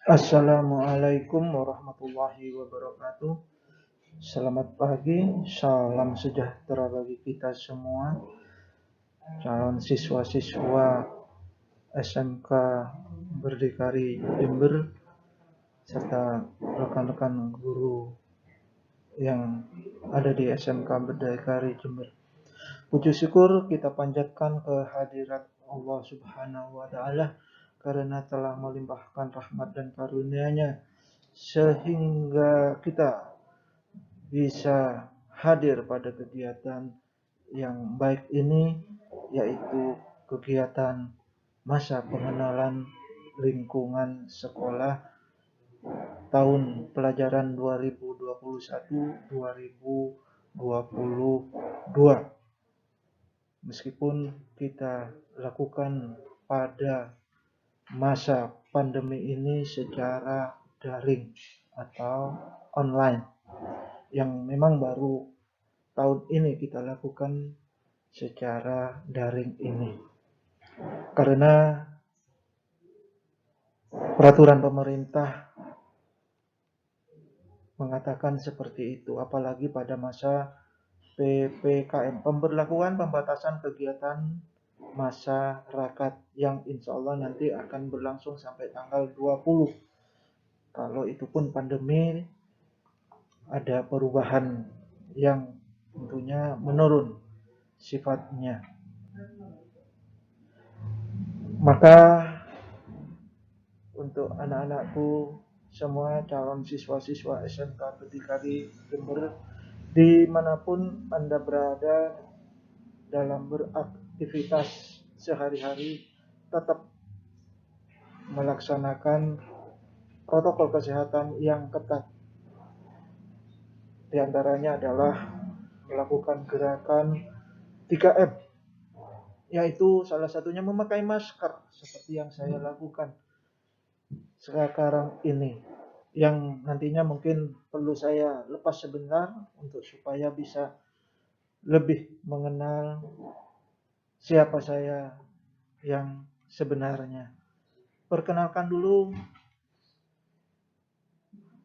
Assalamualaikum warahmatullahi wabarakatuh. Selamat pagi, salam sejahtera bagi kita semua, calon siswa-siswa SMK Berdikari Jember, serta rekan-rekan guru yang ada di SMK Berdikari Jember. Puji syukur kita panjatkan kehadirat Allah Subhanahu wa Ta'ala karena telah melimpahkan rahmat dan karunia-Nya sehingga kita bisa hadir pada kegiatan yang baik ini, yaitu kegiatan masa pengenalan lingkungan sekolah tahun pelajaran 2021-2022. Meskipun kita lakukan pada masa pandemi ini secara daring atau online, yang memang baru tahun ini kita lakukan secara daring ini. Karena peraturan pemerintah mengatakan seperti itu, apalagi pada masa PPKM, pemberlakuan pembatasan kegiatan masyarakat, yang insya Allah nanti akan berlangsung sampai tanggal 20. Kalau itu pun pandemi ada perubahan yang tentunya menurun sifatnya. Maka untuk anak-anakku semua calon siswa-siswa SMK Berdikari Jember, dimanapun Anda berada dalam beraktivitas sehari-hari, tetap melaksanakan protokol kesehatan yang ketat. Di antaranya adalah melakukan gerakan 3M, yaitu salah satunya memakai masker seperti yang saya lakukan sekarang ini, yang nantinya mungkin perlu saya lepas sebentar untuk supaya bisa lebih mengenal siapa saya yang sebenarnya. Perkenalkan dulu,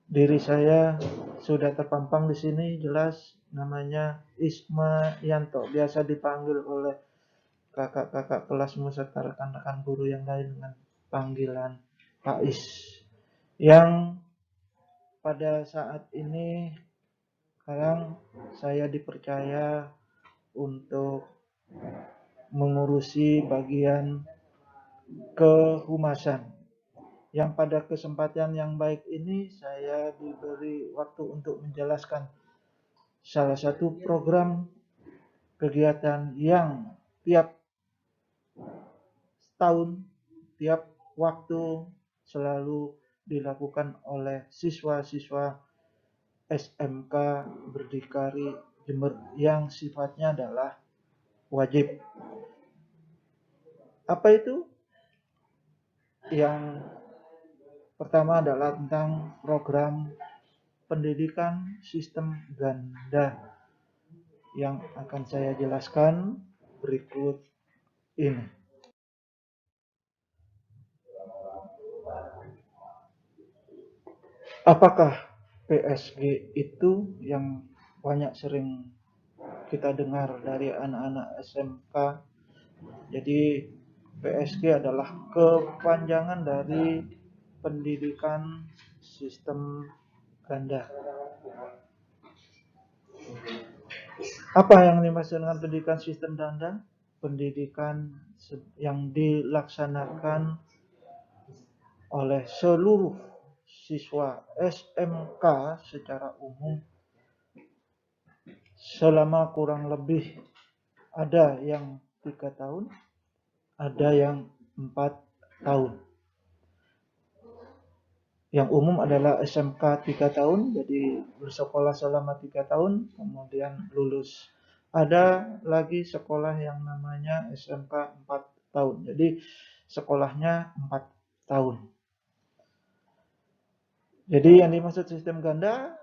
diri saya sudah terpampang di sini, jelas namanya Isma Yanto, biasa dipanggil oleh kakak-kakak kelasmu serta rekan-rekan guru yang lain dengan panggilan Pak Is, yang pada saat ini sekarang saya dipercaya untuk mengurusi bagian kehumasan, yang pada kesempatan yang baik ini saya diberi waktu untuk menjelaskan salah satu program kegiatan yang tiap tahun, tiap waktu selalu dilakukan oleh siswa-siswa SMK Berdikari Jember, yang sifatnya adalah wajib. Apa itu? Yang pertama adalah tentang program pendidikan sistem ganda, yang akan saya jelaskan berikut ini. Apakah PSG itu yang banyak sering kita dengar dari anak-anak SMK? Jadi PSG adalah kepanjangan dari pendidikan sistem ganda. Apa yang dimaksud dengan pendidikan sistem ganda? Pendidikan yang dilaksanakan oleh seluruh siswa SMK secara umum selama kurang lebih, ada yang 3 tahun, ada yang 4 tahun. Yang umum adalah SMK 3 tahun, jadi bersekolah selama 3 tahun, kemudian lulus. Ada lagi sekolah yang namanya SMK 4 tahun, jadi sekolahnya 4 tahun. Jadi yang dimaksud sistem ganda,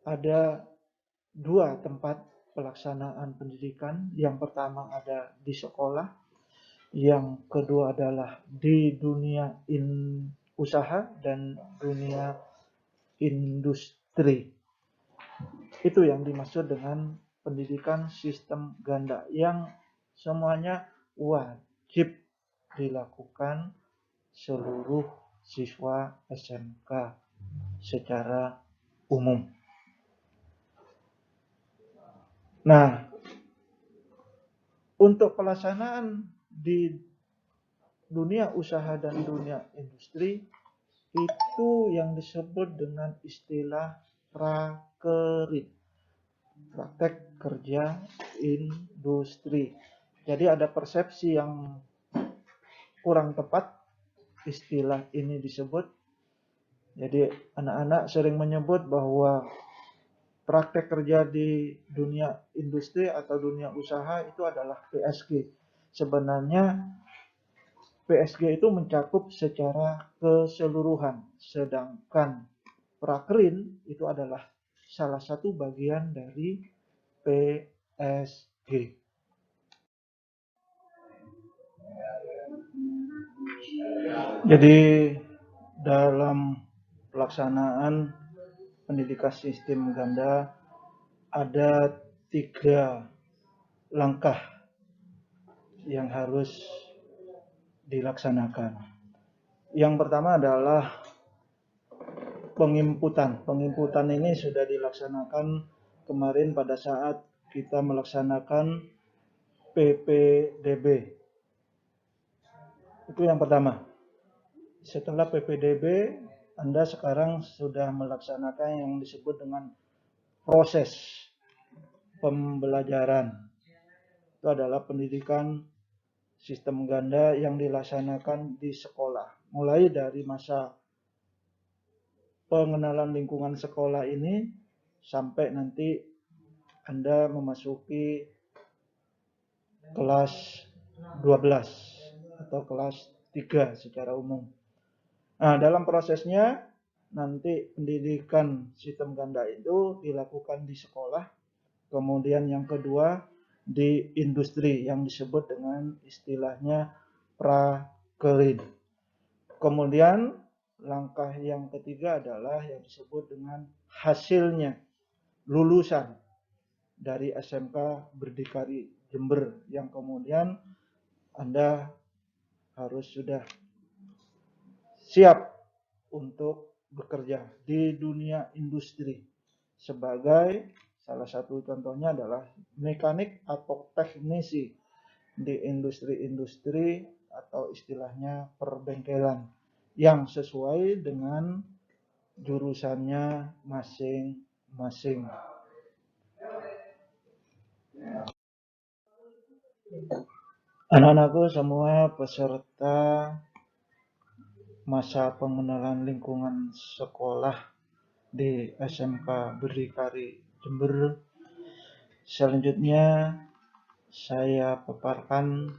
ada 2 tempat pelaksanaan pendidikan. Yang pertama ada di sekolah, Yang kedua adalah di dunia usaha dan dunia industri. Itu yang dimaksud dengan pendidikan sistem ganda yang semuanya wajib dilakukan seluruh siswa SMK secara umum. Nah, untuk pelaksanaan di dunia usaha dan dunia industri itu yang disebut dengan istilah prakerin, praktek kerja industri. Jadi ada persepsi yang kurang tepat istilah ini disebut. Jadi anak-anak sering menyebut bahwa praktek kerja di dunia industri atau dunia usaha itu adalah PSG. Sebenarnya PSG itu mencakup secara keseluruhan, sedangkan prakerin itu adalah salah satu bagian dari PSG. Jadi dalam pelaksanaan pendidikan sistem ganda ada 3 langkah yang harus dilaksanakan. Yang pertama adalah penginputan. Penginputan ini sudah dilaksanakan kemarin pada saat kita melaksanakan PPDB. Itu yang pertama. Setelah PPDB, Anda sekarang sudah melaksanakan yang disebut dengan proses pembelajaran. Itu adalah pendidikan sistem ganda yang dilaksanakan di sekolah. Mulai dari masa pengenalan lingkungan sekolah ini sampai nanti Anda memasuki kelas 12 atau kelas 3 secara umum. Nah, dalam prosesnya nanti pendidikan sistem ganda itu dilakukan di sekolah. Kemudian yang kedua di industri yang disebut dengan istilahnya prakerin. Kemudian langkah yang ketiga adalah yang disebut dengan hasilnya lulusan dari SMK Berdikari Jember yang kemudian Anda harus sudah siap untuk bekerja di dunia industri sebagai salah satu contohnya adalah mekanik atau teknisi di industri-industri atau istilahnya perbengkelan yang sesuai dengan jurusannya masing-masing. Anak-anakku semua peserta masa pengenalan lingkungan sekolah di SMK Berdikari Jember. Selanjutnya saya paparkan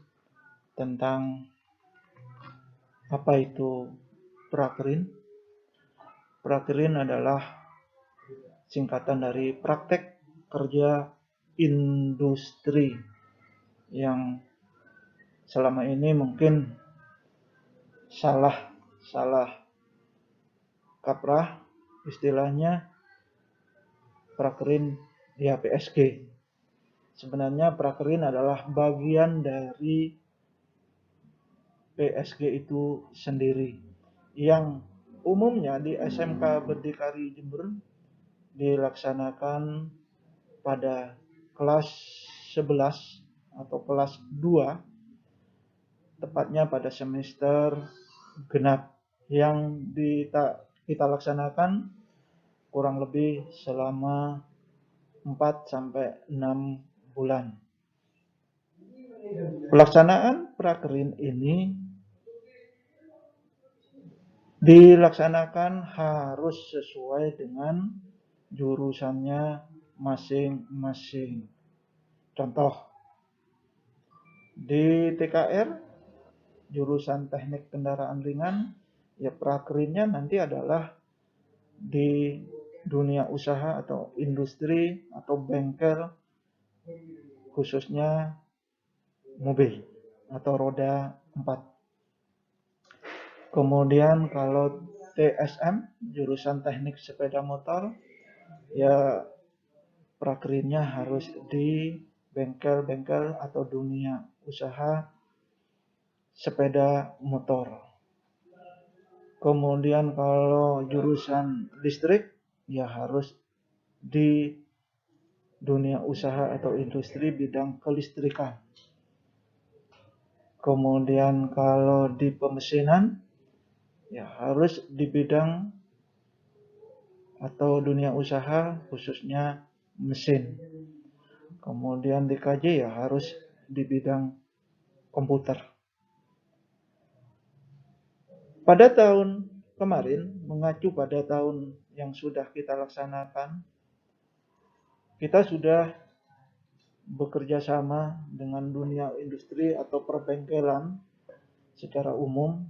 tentang apa itu prakerin. Prakerin adalah singkatan dari praktek kerja industri yang selama ini mungkin salah kaprah istilahnya prakerin ya PSG. Sebenarnya prakerin adalah bagian dari PSG itu sendiri yang umumnya di SMK Berdikari Jember dilaksanakan pada kelas 11 atau kelas 2, tepatnya pada semester genap yang kita laksanakan kurang lebih selama 4 sampai 6 bulan. Pelaksanaan prakerin ini dilaksanakan harus sesuai dengan jurusannya masing-masing. Contoh, di TKR jurusan teknik kendaraan ringan, ya prakerinnya nanti adalah di dunia usaha atau industri atau bengkel khususnya mobil. atau roda 4. Kemudian kalau TSM, jurusan teknik sepeda motor, ya prakerinnya harus di bengkel-bengkel atau dunia usaha sepeda motor. Kemudian kalau jurusan listrik, ya harus di dunia usaha atau industri bidang kelistrikan. Kemudian kalau di pemesinan, ya harus di bidang atau dunia usaha khususnya mesin. Kemudian di KJ ya harus di bidang komputer. Pada tahun kemarin, mengacu pada tahun yang sudah kita laksanakan, kita sudah bekerja sama dengan dunia industri atau perbengkelan secara umum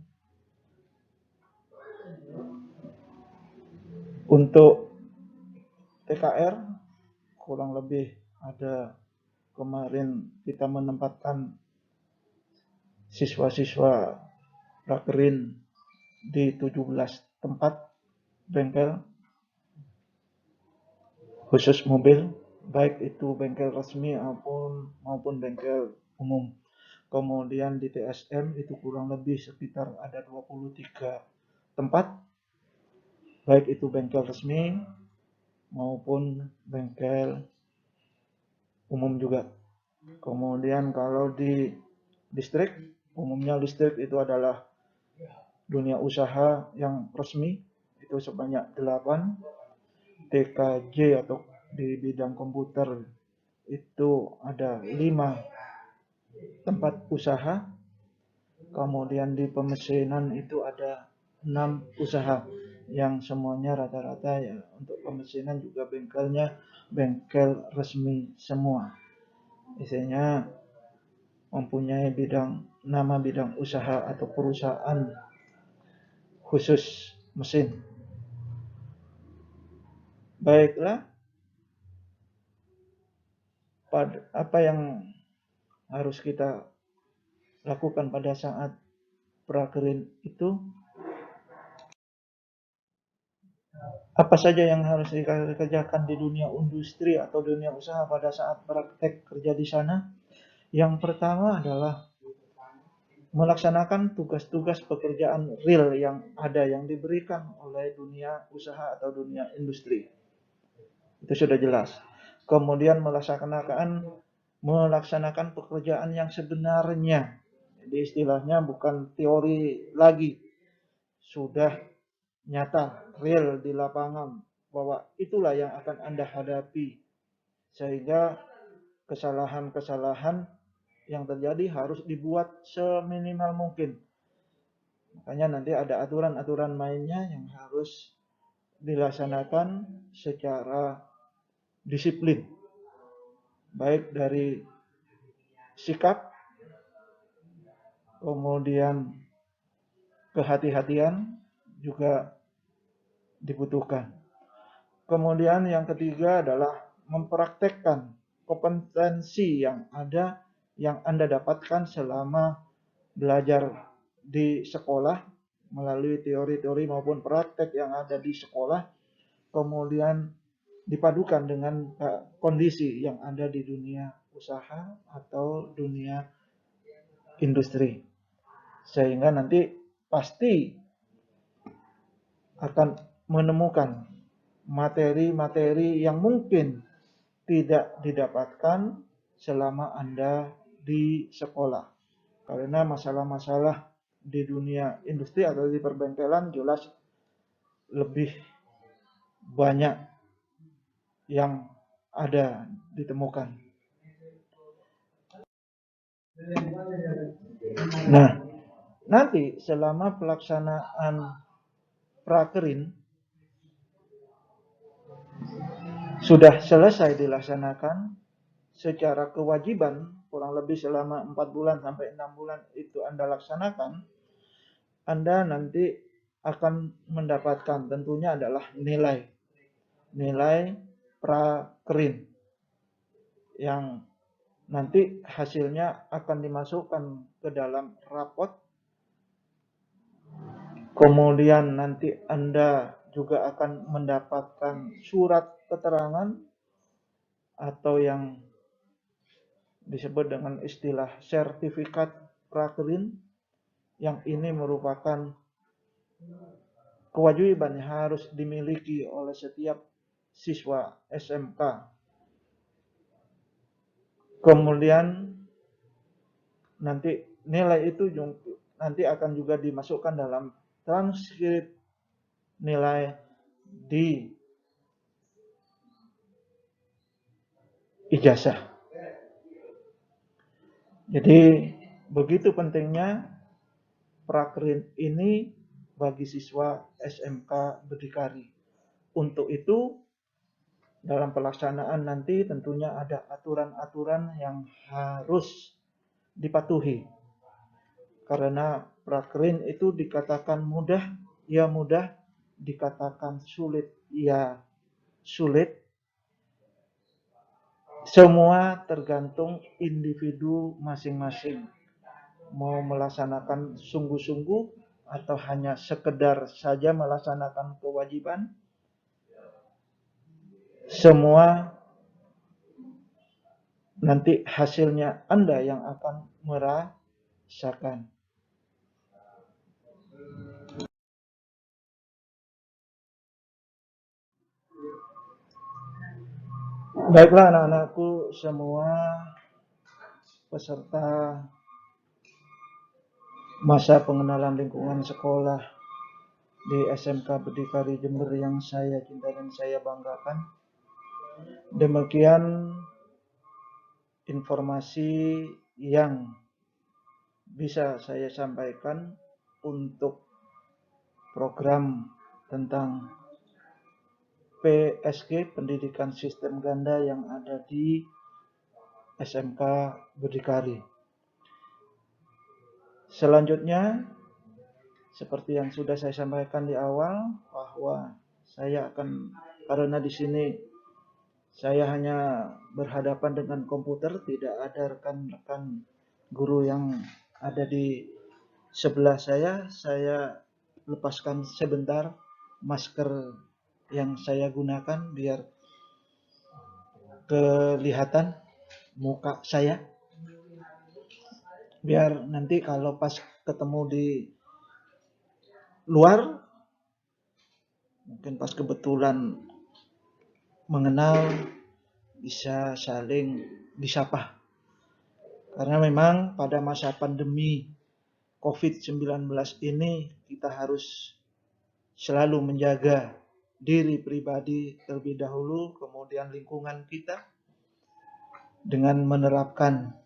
untuk TKR. Kurang lebih ada kemarin kita menempatkan siswa-siswa prakerin di 17 tempat bengkel khusus mobil, baik itu bengkel resmi maupun bengkel umum. Kemudian di TSM itu kurang lebih sekitar ada 23 tempat, baik itu bengkel resmi maupun bengkel umum juga. Kemudian kalau di listrik, umumnya listrik itu adalah dunia usaha yang resmi, itu sebanyak 8, TKJ atau di bidang komputer itu ada 5 tempat usaha. Kemudian di pemesinan itu ada 6 usaha yang semuanya rata-rata ya untuk pemesinan juga bengkelnya bengkel resmi semua. Isinya mempunyai nama bidang usaha atau perusahaan khusus mesin. Baiklah, apa yang harus kita lakukan pada saat prakerin itu? Apa saja yang harus dikerjakan di dunia industri atau dunia usaha pada saat praktek kerja di sana? Yang pertama adalah melaksanakan tugas-tugas pekerjaan real yang ada yang diberikan oleh dunia usaha atau dunia industri. Itu sudah jelas. Kemudian melaksanakan pekerjaan yang sebenarnya. Jadi istilahnya bukan teori lagi. Sudah nyata, real di lapangan. Bahwa itulah yang akan Anda hadapi. Sehingga kesalahan-kesalahan yang terjadi harus dibuat seminimal mungkin. Makanya nanti ada aturan-aturan mainnya yang harus dilaksanakan secara disiplin, baik dari sikap, kemudian kehati-hatian juga dibutuhkan. Kemudian yang ketiga adalah mempraktekkan kompetensi yang ada yang Anda dapatkan selama belajar di sekolah melalui teori-teori maupun praktek yang ada di sekolah, kemudian dipadukan dengan kondisi yang ada di dunia usaha atau dunia industri. Sehingga nanti pasti akan menemukan materi-materi yang mungkin tidak didapatkan selama Anda di sekolah. Karena masalah-masalah di dunia industri atau di perbengkelan jelas lebih banyak yang ada ditemukan. Nah, nanti selama pelaksanaan prakerin sudah selesai dilaksanakan secara kewajiban, kurang lebih selama 4 bulan sampai 6 bulan itu Anda laksanakan, Anda nanti akan mendapatkan tentunya adalah nilai prakerin yang Nanti hasilnya akan dimasukkan ke dalam rapot. Kemudian nanti Anda juga akan mendapatkan surat keterangan atau yang disebut dengan istilah sertifikat prakerin, yang ini merupakan kewajiban yang harus dimiliki oleh setiap siswa SMK. Kemudian nanti nilai itu nanti akan juga dimasukkan dalam transkrip nilai di ijazah. Jadi begitu pentingnya prakerin ini bagi siswa SMK Berdikari. Untuk itu dalam pelaksanaan nanti tentunya ada aturan-aturan yang harus dipatuhi. Karena prakerin itu dikatakan mudah, ya mudah, dikatakan sulit, ya sulit. Semua tergantung individu masing-masing. Mau melaksanakan sungguh-sungguh atau hanya sekedar saja melaksanakan kewajiban, semua nanti hasilnya Anda yang akan merasakan. Baiklah anak-anakku semua, peserta masa pengenalan lingkungan sekolah di SMK Berdikari Jember yang saya cintai dan saya banggakan. Demikian informasi yang bisa saya sampaikan untuk program tentang PSG, Pendidikan Sistem Ganda, yang ada di SMK Berdikari. Selanjutnya, seperti yang sudah saya sampaikan di awal, bahwa saya akan, karena di sini saya hanya berhadapan dengan komputer, tidak ada rekan-rekan guru yang ada di sebelah saya lepaskan sebentar masker yang saya gunakan biar kelihatan muka saya. Biar nanti kalau pas ketemu di luar, mungkin pas kebetulan mengenal, bisa saling disapa. Karena memang pada masa pandemi COVID-19 ini kita harus selalu menjaga diri pribadi terlebih dahulu, kemudian lingkungan kita dengan menerapkan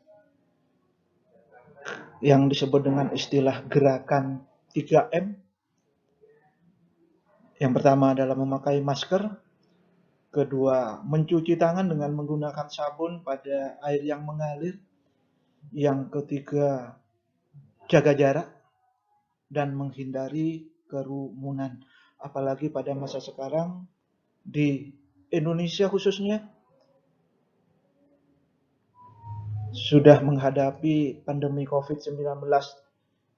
yang disebut dengan istilah gerakan 3M. Yang pertama adalah memakai masker, kedua mencuci tangan dengan menggunakan sabun pada air yang mengalir, yang ketiga jaga jarak dan menghindari kerumunan. Apalagi pada masa sekarang di Indonesia khususnya sudah menghadapi pandemi COVID-19.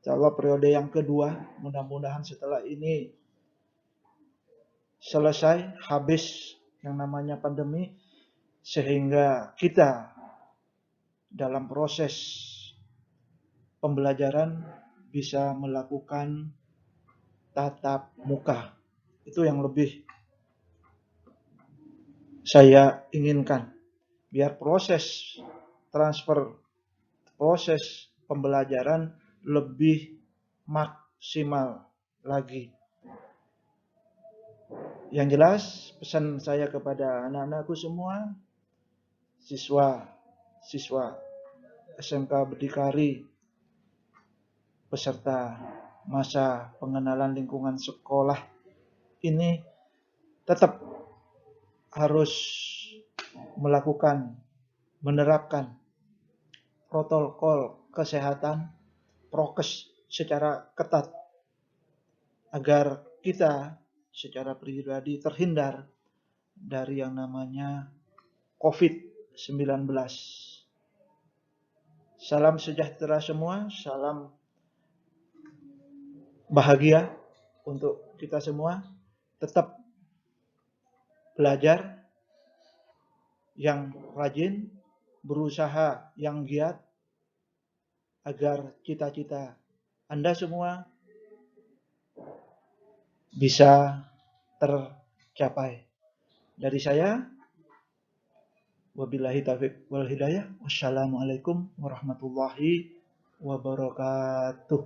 Kalau periode yang kedua, mudah-mudahan setelah ini selesai, habis yang namanya pandemi, sehingga kita dalam proses pembelajaran bisa melakukan tatap muka. Itu yang lebih saya inginkan. Biar proses transfer, proses pembelajaran lebih maksimal lagi. Yang jelas, pesan saya kepada anak-anakku semua, siswa SMK Berdikari, peserta masa pengenalan lingkungan sekolah ini tetap harus menerapkan protokol kesehatan, prokes secara ketat, agar kita secara pribadi terhindar dari yang namanya COVID-19. Salam sejahtera semua, salam bahagia untuk kita semua. Tetap belajar yang rajin, berusaha yang giat, agar cita-cita Anda semua bisa tercapai. Dari saya, wabillahi taufiq wal hidayah. Wassalamualaikum warahmatullahi wabarakatuh.